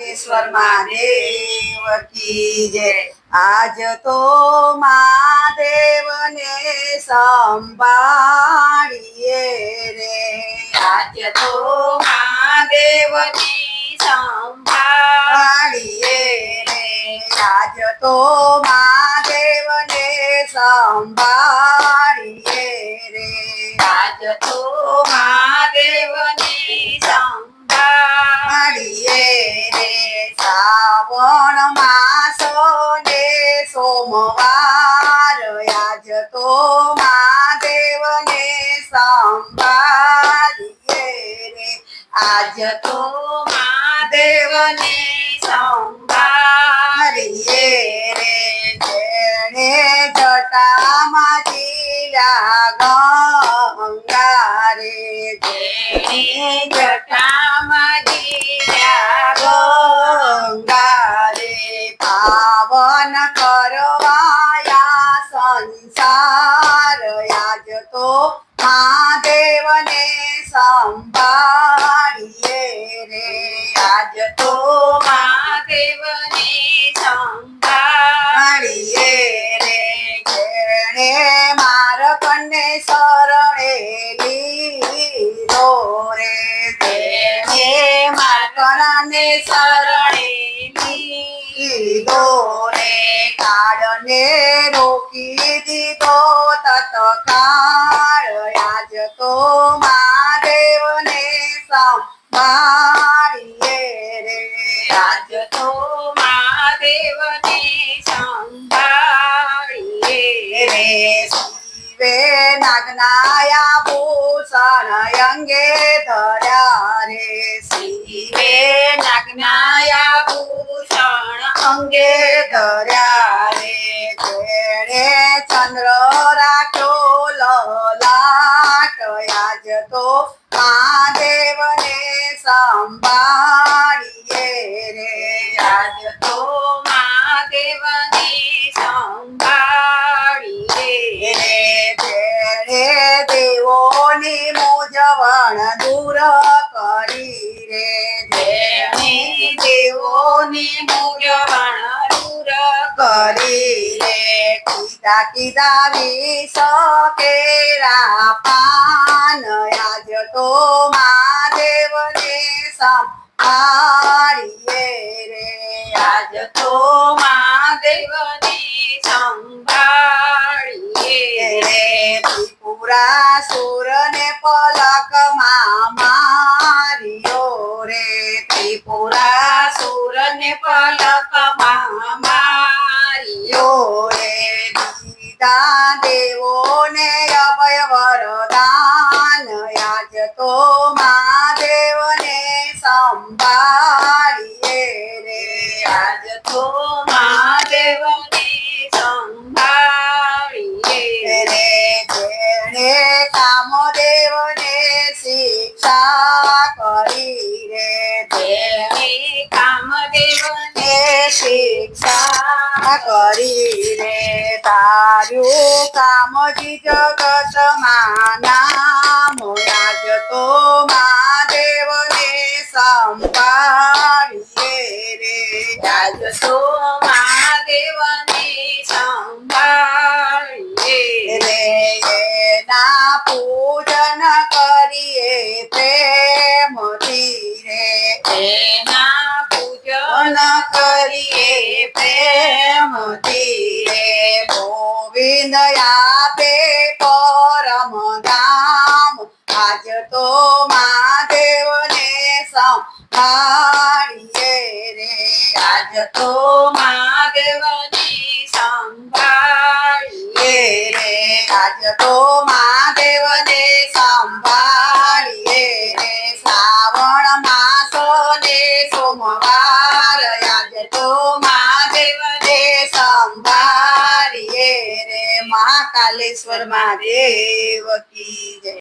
ઈશ્વર મહાદેવ કી જય। આજ તો મહાદેવને સંભાળીએ રે, આજ તો મહાદેવને સંભાળીએ રે, આજ તો મહાદેવને સંભાળીએ રે, આજ તો મહાદેવને સંભાળીએ રે। શ્રાવણ માસો ને સોમવાર, આજ તો મહાદેવને સંભાળીએ રે, આજ તો મહાદેવને સંભાળીએ રે। જેણે જટામાં જીલ્યા ગંગા રે, જેણે જટામાં જીલ્યા ગંગા રે, પાવન કરવાયા સંસાર, આજ તો મહાદેવને સંભાળીએ રે, આજ તો મહાદેવને સંભાળીએ રે। જેણે મારકને શરણે લીધો રે, જેણે મારકને શરણે લીધો રે, કાળને રોકી દીધો તત્કાળ, આજ તો મહાદેવને સંભાળીએ રે, આજ તો મહાદેવને સંભાળીએ રે। શિવે નાગનાયા ભૂષણ અંગે ધર્યા રે, શિવે નાગનાયા ભૂષણ અંગે ધર્યા રે, જેણે ચંદ્ર રાખ્યો લલાટ, આજ તો મહાદેવને સંભાળીએ રે, આજ તો મહાદેવને સંભાળીએ રે। જેણે દેવોની મૂંઝવણ દૂર કરી રે, જેણે દેવોની મૂંઝવણ દૂર કરી રે, કીધા કીધા વિષ કેરા પાન, આજ તો મહાદેવને સંભાળીએ રે, આજ તો મહાદેવને સંભાળીએ રે। ત્રિપુરાસુરને પલકમાં માર્યો રે, ત્રિપુરાસુરને પલકમાં માર્યો રે, દીધા દેવોને અભય વરદાન, આજ તો મહાદેવને સંભાળીએ રે, આજ તો મહાદેવને સંભાળીએ રે। જેણે કામદેવને શિક્ષા કરી રે, જેણે કામદેવને શિક્ષા કરી રે, તાર્યું કામજી જગતમાં નામ, આજ તો મહાદેવને સંભાળીએ રે, આજ તો મહાદેવને સંભાળીએ રે। એના પૂજન કરીએ પ્રેમથી રે, એના પૂજન કરીએ પ્રેમથી રે, ગોવિંદ આપે પરમ ધામ, આજ તો મહાદેવને સંભાળીએ રે, આજ તો મહાદેવને સંભાળીએ રે, આજ તો મહાદેવને સંભાળીએ રે। શ્રાવણ માસો ને સોમવાર, આજ તો મહાદેવને સંભાળીએ રે, મહાકાલેશ્વર મહાદેવ કી જય।